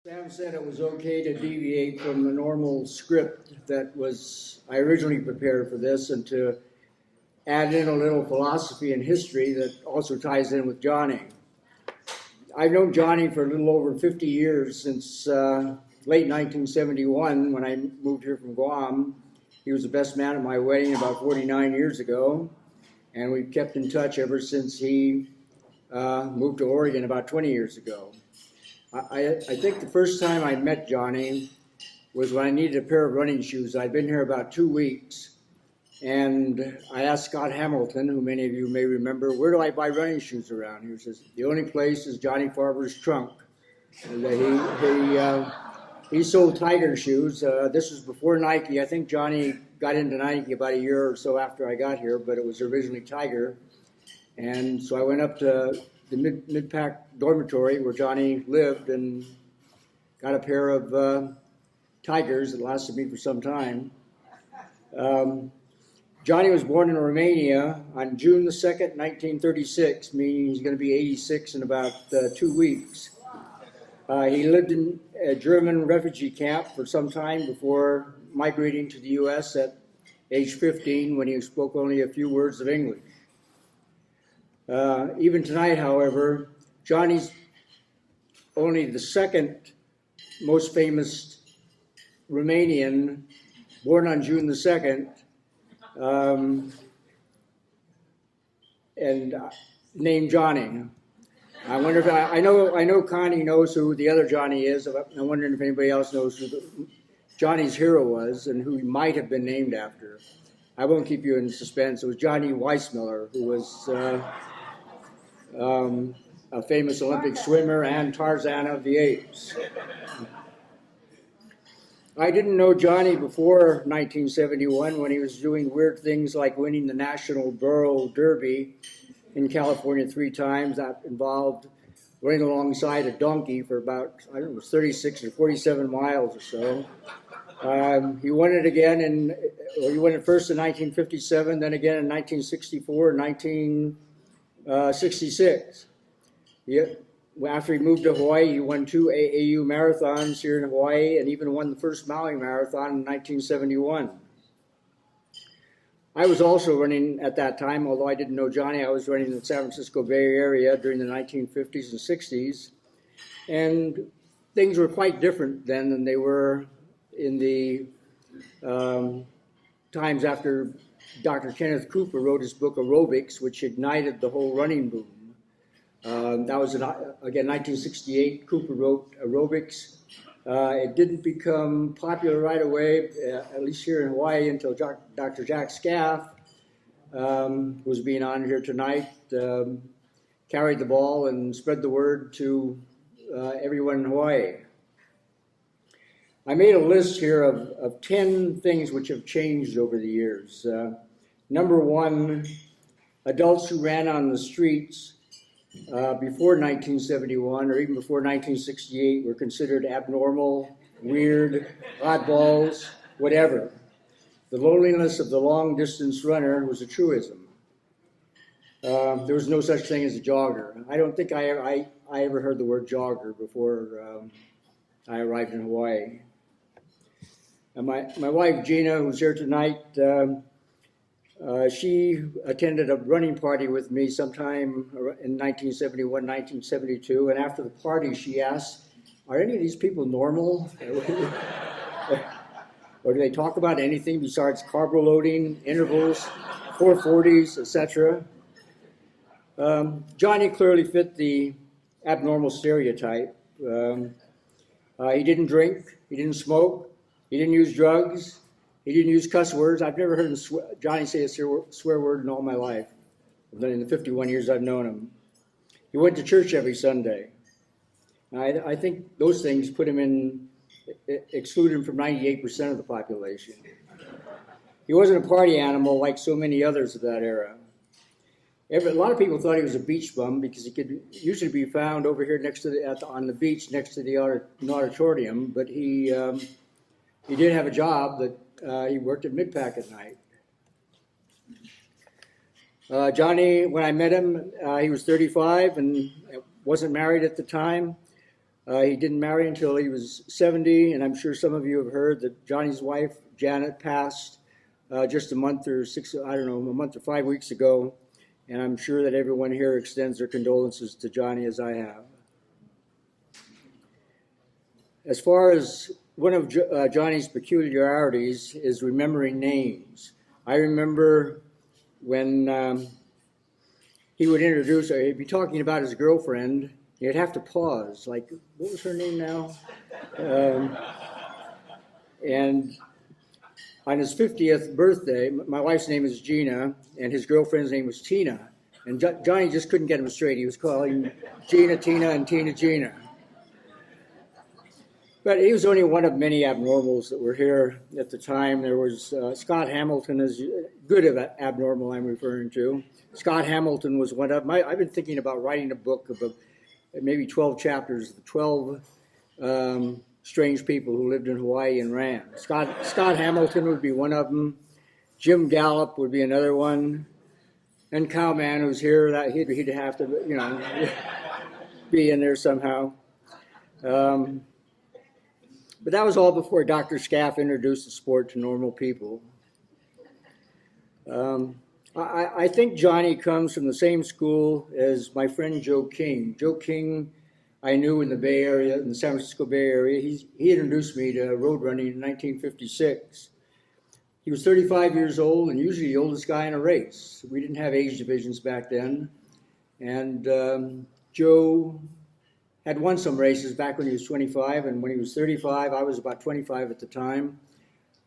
Sam said it was okay to deviate from the normal script that I originally prepared for this and to add in a little philosophy and history that also ties in with Johnny. I've known Johnny for a little over 50 years, since late 1971 when I moved here from Guam. He was the best man at my wedding about 49 years ago, and we've kept in touch ever since he moved to Oregon about 20 years ago. I think the first time I met Johnny was when I needed a pair of running shoes. I'd been here about 2 weeks, and I asked Scott Hamilton, who many of you may remember, where do I buy running shoes around here? He says, the only place is Johnny Faerber's trunk. He sold Tiger shoes. This was before Nike. I think Johnny got into Nike about a year or so after I got here, but it was originally Tiger. And so I went up to the mid-pack dormitory where Johnny lived and got a pair of Tigers that lasted me for some time. Johnny was born in Romania on June the 2nd, 1936, meaning he's going to be 86 in about 2 weeks. He lived in a German refugee camp for some time before migrating to the U.S. at age 15, when he spoke only a few words of English. Even tonight, however, Johnny's only the second most famous Romanian born on June the 2nd, and named Johnny. I wonder if I know Connie knows who the other Johnny is. I'm wondering if anybody else knows who Johnny's hero was and who he might have been named after. I won't keep you in suspense. It was Johnny Weissmuller, who was a famous Olympic swimmer and Tarzan of the Apes. I didn't know Johnny before 1971, when he was doing weird things like winning the National Burro Derby in California 3 times. That involved running alongside a donkey for about, I don't know, it was 36 or 47 miles or so. He won it again, he won it first in 1957, then again in 1964 and 1966. After he moved to Hawaii, he won 2 AAU marathons here in Hawaii and even won the first Maui Marathon in 1971. I was also running at that time, although I didn't know Johnny. I was running in the San Francisco Bay Area during the 1950s and 60s, and things were quite different then than they were in the times after Dr. Kenneth Cooper wrote his book Aerobics, which ignited the whole running boom. That was, again, 1968. Cooper wrote Aerobics. It didn't become popular right away, at least here in Hawaii, until Dr. Jack Scaff, who's being on here tonight, carried the ball and spread the word to everyone in Hawaii. I made a list here of 10 things which have changed over the years. Number 1, adults who ran on the streets before 1971 or even before 1968 were considered abnormal, weird, oddballs, whatever. The loneliness of the long-distance runner was a truism. There was no such thing as a jogger. I don't think I ever heard the word jogger before I arrived in Hawaii. And my wife, Gina, who's here tonight, she attended a running party with me sometime in 1971, 1972, and after the party she asked, are any of these people normal? Or do they talk about anything besides carb loading, intervals, 440s, etc.? Johnny clearly fit the abnormal stereotype. He didn't drink, he didn't smoke, he didn't use drugs, he didn't use cuss words. I've never heard Johnny say a swear word in all my life, in the 51 years I've known him. He went to church every Sunday. I think those things exclude him from 98% of the population. He wasn't a party animal like so many others of that era. A lot of people thought he was a beach bum because he could usually be found over here on the beach next to the auditorium, but he did have a job that he worked at Midpack at night. Johnny, when I met him, he was 35 and wasn't married at the time. He didn't marry until he was 70, and I'm sure some of you have heard that Johnny's wife, Janet, passed just a month or 5 weeks ago, and I'm sure that everyone here extends their condolences to Johnny as I have. As far as one of Johnny's peculiarities is remembering names. I remember when he would introduce her, he'd be talking about his girlfriend, he'd have to pause, like, what was her name now? And on his 50th birthday, my wife's name is Gina, and his girlfriend's name was Tina. And Johnny just couldn't get him straight. He was calling Gina, Tina, and Tina, Gina. But he was only one of many abnormals that were here at the time. There was Scott Hamilton, is good of abnormal I'm referring to. Scott Hamilton was one of them. I've been thinking about writing a book of maybe 12 chapters, 12 strange people who lived in Hawaii and ran. Scott Hamilton would be one of them. Jim Gallup would be another one. And Cowman, who's here, that he'd have to, be in there somehow. But that was all before Dr. Scaff introduced the sport to normal people. I think Johnny comes from the same school as my friend Joe King. Joe King, I knew in the Bay Area, in the San Francisco Bay Area. He introduced me to road running in 1956. He was 35 years old and usually the oldest guy in a race. We didn't have age divisions back then. And Joe had won some races back when he was 25, and when he was 35, I was about 25 at the time.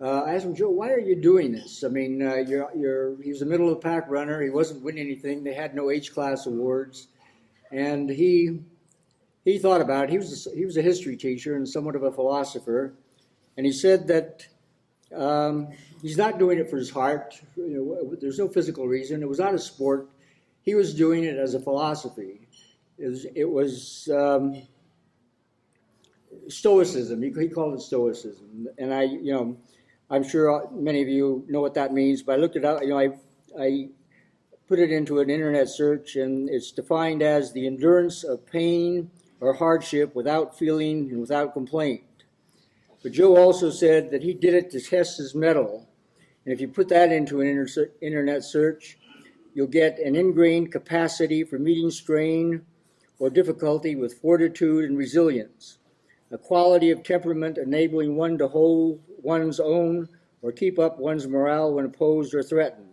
I asked him, Joe, why are you doing this? I mean, he was a middle of the pack runner. He wasn't winning anything. They had no H-class awards. And he thought about it. He was a history teacher and somewhat of a philosopher. And he said that he's not doing it for his heart. There's no physical reason. It was not a sport. He was doing it as a philosophy. It was stoicism. He called it stoicism, and I'm sure many of you know what that means. But I looked it up. I put it into an internet search, and it's defined as the endurance of pain or hardship without feeling and without complaint. But Joe also said that he did it to test his mettle, and if you put that into an internet search, you'll get an ingrained capacity for meeting strain or difficulty with fortitude and resilience, a quality of temperament enabling one to hold one's own or keep up one's morale when opposed or threatened,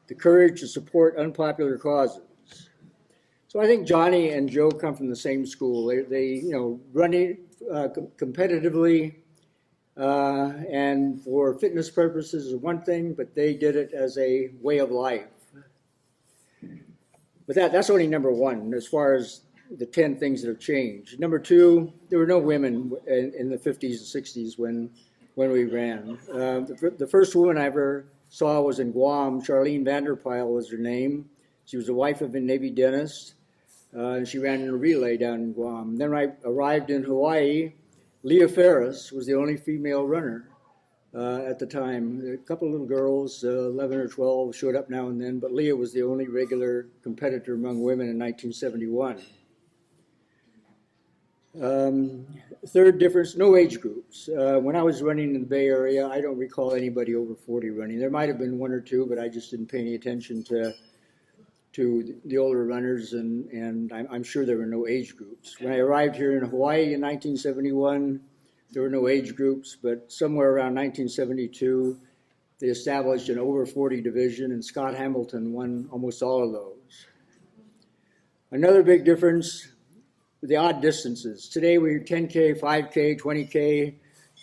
the courage to support unpopular causes. So I think Johnny and Joe come from the same school. They running competitively and for fitness purposes is one thing, but they did it as a way of life. But that's only number one as far as the 10 things that have changed. Number two, there were no women in the 50s and 60s when we ran. The first woman I ever saw was in Guam. Charlene Vanderpyle was her name. She was the wife of a Navy dentist. She ran in a relay down in Guam. Then I arrived in Hawaii. Leah Ferris was the only female runner at the time. A couple of little girls, 11 or 12, showed up now and then, but Leah was the only regular competitor among women in 1971. Third difference, no age groups. When I was running in the Bay Area, I don't recall anybody over 40 running. There might have been one or two, but I just didn't pay any attention to the older runners, and I'm sure there were no age groups. When I arrived here in Hawaii in 1971, there were no age groups, but somewhere around 1972, they established an over 40 division, and Scott Hamilton won almost all of those. Another big difference, the odd distances. Today we're 10K, 5K, 20K,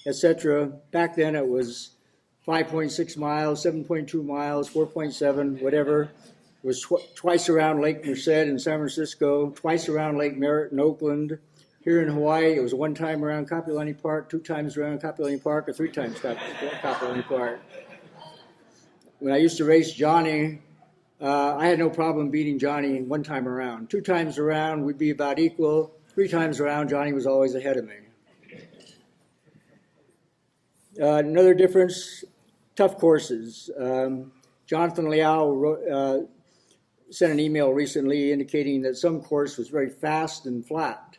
etc. Back then it was 5.6 miles, 7.2 miles, 4.7, whatever. It was twice around Lake Merced in San Francisco, twice around Lake Merritt in Oakland. Here in Hawaii, it was one time around Kapolani Park, 2 times around Kapolani Park, or 3 times Kapolani Park. When I used to race Johnny, I had no problem beating Johnny 1 time around. 2 times around, we'd be about equal. 3 times around, Johnny was always ahead of me. Another difference, tough courses. Jonathan Liao sent an email recently indicating that some course was very fast and flat.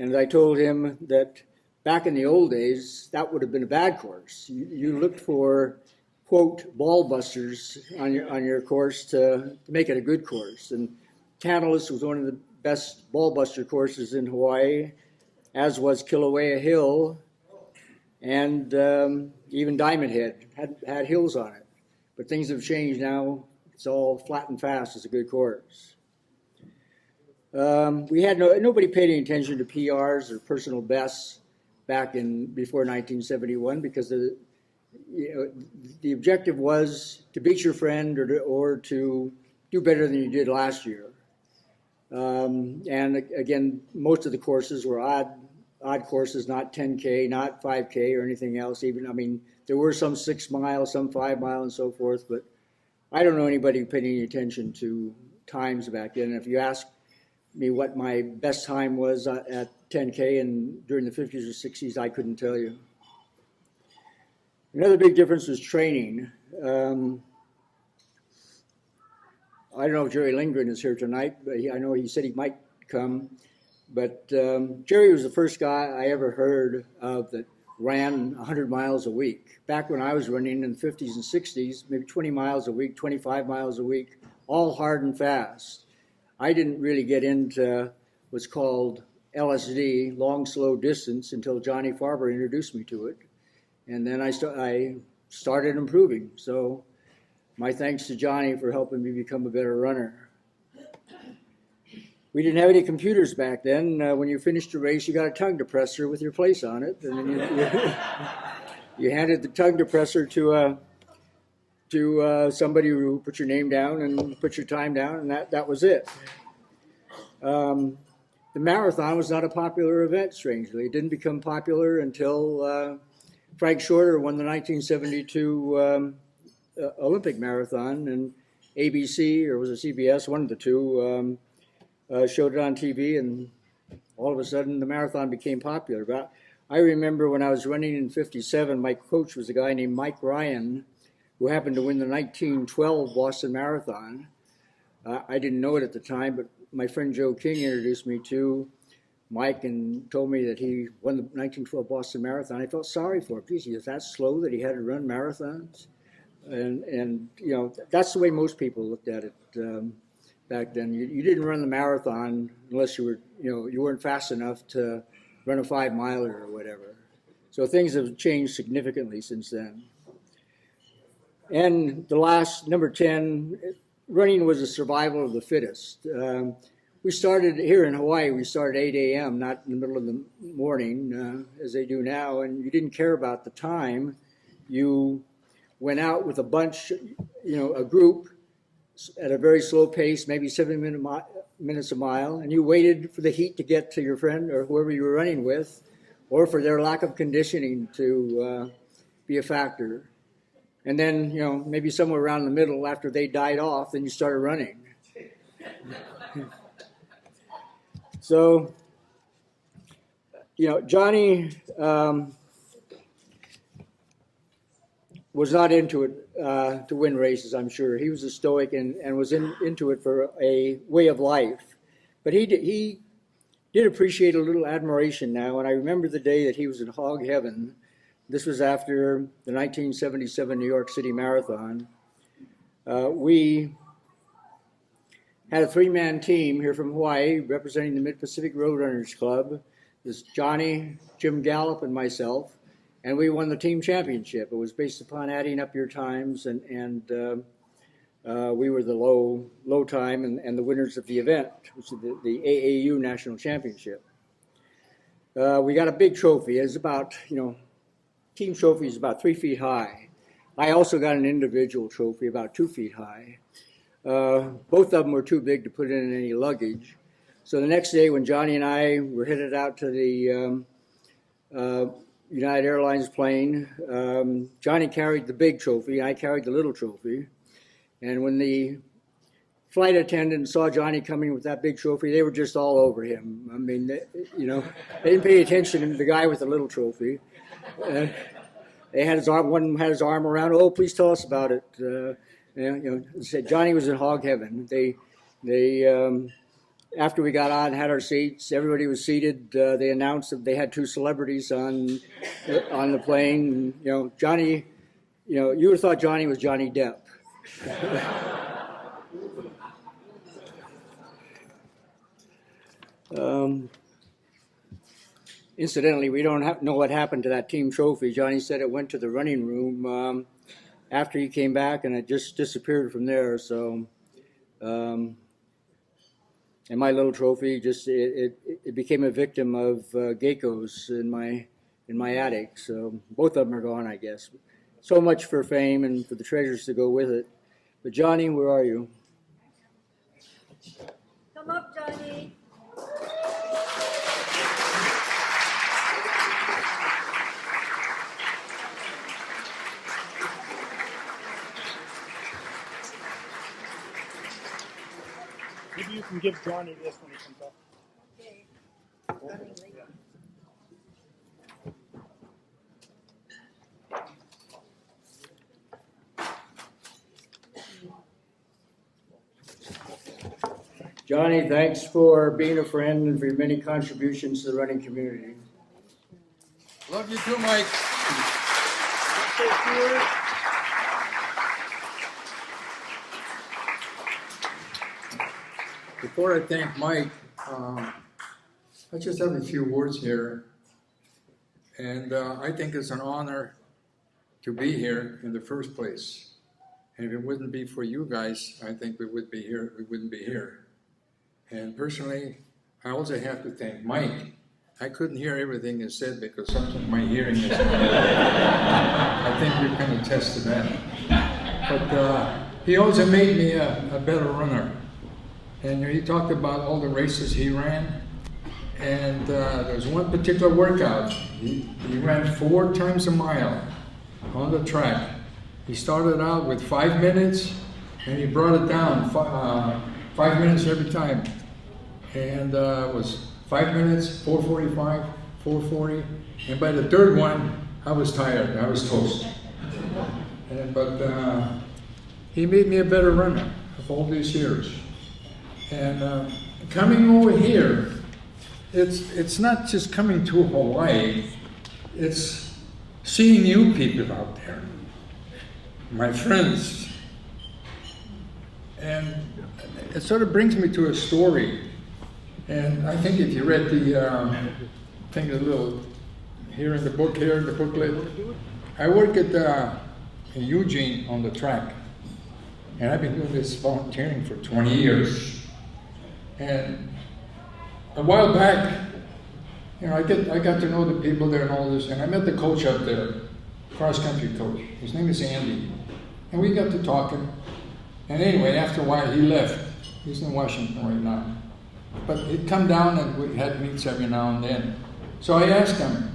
And I told him that back in the old days, that would have been a bad course. You looked for, quote, ball busters on your course to make it a good course. And Tantalus was one of the best ball buster courses in Hawaii, as was Kilauea Hill, and even Diamond Head had hills on it. But things have changed now. It's all flat and fast. It's a good course. We had nobody paid any attention to PRs or personal bests back before 1971 because the objective was to beat your friend or to do better than you did last year. And again, most of the courses were odd courses, not 10K, not 5K or anything else. There were some 6 mile, some 5 mile and so forth, but I don't know anybody who paid any attention to times back then. And if you ask me what my best time was at 10K and during the 50s or 60s, I couldn't tell you. Another big difference was training. I don't know if Jerry Lindgren is here tonight, but I know he said he might come. But Jerry was the first guy I ever heard of that ran 100 miles a week. Back when I was running in the 50s and 60s, maybe 20 miles a week, 25 miles a week, all hard and fast. I didn't really get into what's called LSD, long, slow distance, until Johnny Faerber introduced me to it. And then I started improving. So my thanks to Johnny for helping me become a better runner. We didn't have any computers back then. When you finished a race, you got a tongue depressor with your place on it. And then you handed the tongue depressor to somebody who put your name down and put your time down, and that was it. The marathon was not a popular event, strangely. It didn't become popular until Frank Shorter won the 1972 Olympic marathon, and ABC, or was it CBS, one of the two, showed it on TV, and all of a sudden the marathon became popular. But I remember when I was running in 57, my coach was a guy named Mike Ryan, who happened to win the 1912 Boston Marathon. I didn't know it at the time, but my friend Joe King introduced me to Mike and told me that he won the 1912 Boston Marathon. I felt sorry for him. Geez, he was that slow that he had to run marathons. And that's the way most people looked at it back then. You didn't run the marathon unless you weren't fast enough to run a 5 miler or whatever. So things have changed significantly since then. And the last, number 10, running was a survival of the fittest. We started here in Hawaii, we started 8 a.m., not in the middle of the morning, as they do now, and you didn't care about the time. You went out with a bunch, a group at a very slow pace, maybe 7 minutes a mile, and you waited for the heat to get to your friend or whoever you were running with, or for their lack of conditioning to be a factor. And then, maybe somewhere around the middle, after they died off, then you started running. So, Johnny was not into it to win races, I'm sure. He was a stoic and was into it for a way of life. But he did appreciate a little admiration now, and I remember the day that he was in hog heaven. This was after the 1977 New York City Marathon. We had a 3-man team here from Hawaii representing the Mid-Pacific Roadrunners Club. This Johnny, Jim Gallup, and myself, and we won the team championship. It was based upon adding up your times, and we were the low time and the winners of the event, which is the AAU National Championship. We got a big trophy. It's about, team trophy is about 3 feet high. I also got an individual trophy about 2 feet high. Both of them were too big to put in any luggage. So the next day when Johnny and I were headed out to the United Airlines plane, Johnny carried the big trophy, I carried the little trophy. And when the flight attendant saw Johnny coming with that big trophy, they were just all over him. I mean, they didn't pay attention to the guy with the little trophy. They had his arm, one had his arm around, oh, please tell us about it. Said Johnny was in hog heaven. They after we got on, had our seats, everybody was seated. They announced that they had two celebrities on the plane. You know, Johnny. You know, you would have thought Johnny was Johnny Depp. Incidentally, we don't know what happened to that team trophy. Johnny said it went to the running room after he came back, and it just disappeared from there. So, and my little trophy just it became a victim of geckos in my attic. So both of them are gone, I guess. So much for fame and for the treasures to go with it. But Johnny, where are you? Come up, Johnny. Maybe you can give Johnny this when he comes up. Okay. Johnny, thanks for being a friend and for your many contributions to the running community. Love you too, Mike. Before I thank Mike, I just have a few words here. And I think it's an honor to be here in the first place. And if it wouldn't be for you guys, I think we wouldn't be here. And personally, I also have to thank Mike. I couldn't hear everything he said because sometimes my hearing is I think you can attest to that. But he also made me a better runner. And he talked about all the races he ran. And there was one particular workout. He ran 4 times a mile on the track. He started out with 5 minutes, and he brought it down 5 minutes every time. And it was 5 minutes, 4:45, 4:40. And by the third one, I was tired. I was toast. But he made me a better runner of all these years. And coming over here, it's not just coming to Hawaii. It's seeing you people out there, my friends. And it sort of brings me to a story. And I think if you read the little here in the booklet, I work at in Eugene on the track, and I've been doing this volunteering for 20 years. And a while back, you know, I got to know the people there and all this, and I met the coach up there, cross-country coach. His name is Andy, and we got to talking. And anyway, after a while, he left. He's in Washington right now. But he'd come down and we had meets every now and then. So I asked him,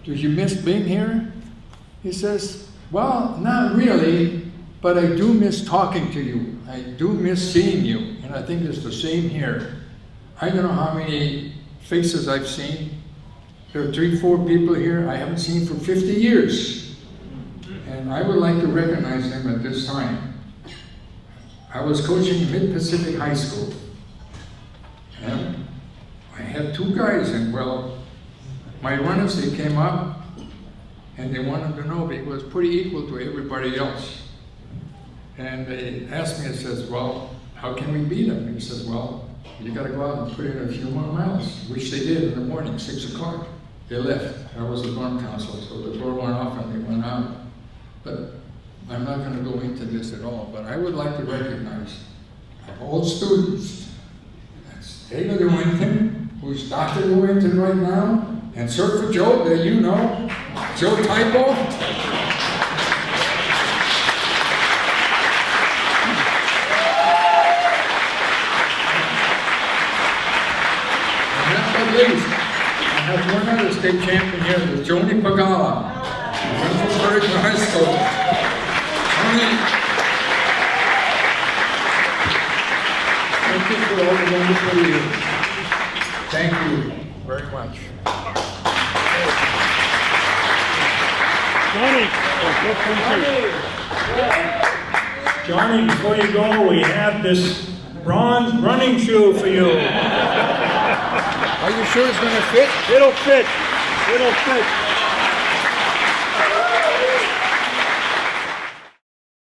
"Did you miss being here?" He says, "Well, not really, but I do miss talking to you. I do miss seeing you." And I think it's the same here. I don't know how many faces I've seen. There are 3-4 people here I haven't seen for 50 years. And I would like to recognize them at this time. I was coaching Mid-Pacific High School. And I had 2 guys, and well, my runners, they came up and they wanted to know if it was pretty equal to everybody else. And they asked me, it says, "Well, how can we beat them?" And he says, "Well, you got to go out and put in a few more miles," which they did in the morning, 6 o'clock. They left. I was the dorm counselor, so the door went off and they went out. But I'm not going to go into this at all, but I would like to recognize our old students. That's David Lewington, who's Dr. Lewington right now, and Surfer Joe, that you know, Joe Typo. And last but not least, I have one other state champion here, with Joni Pagala, from Berkeley High School. Thank you for all the wonderful years. Thank you very much. Johnny, before you go, we have this bronze running shoe for you. Are you sure it's gonna fit? It'll fit. It'll fit.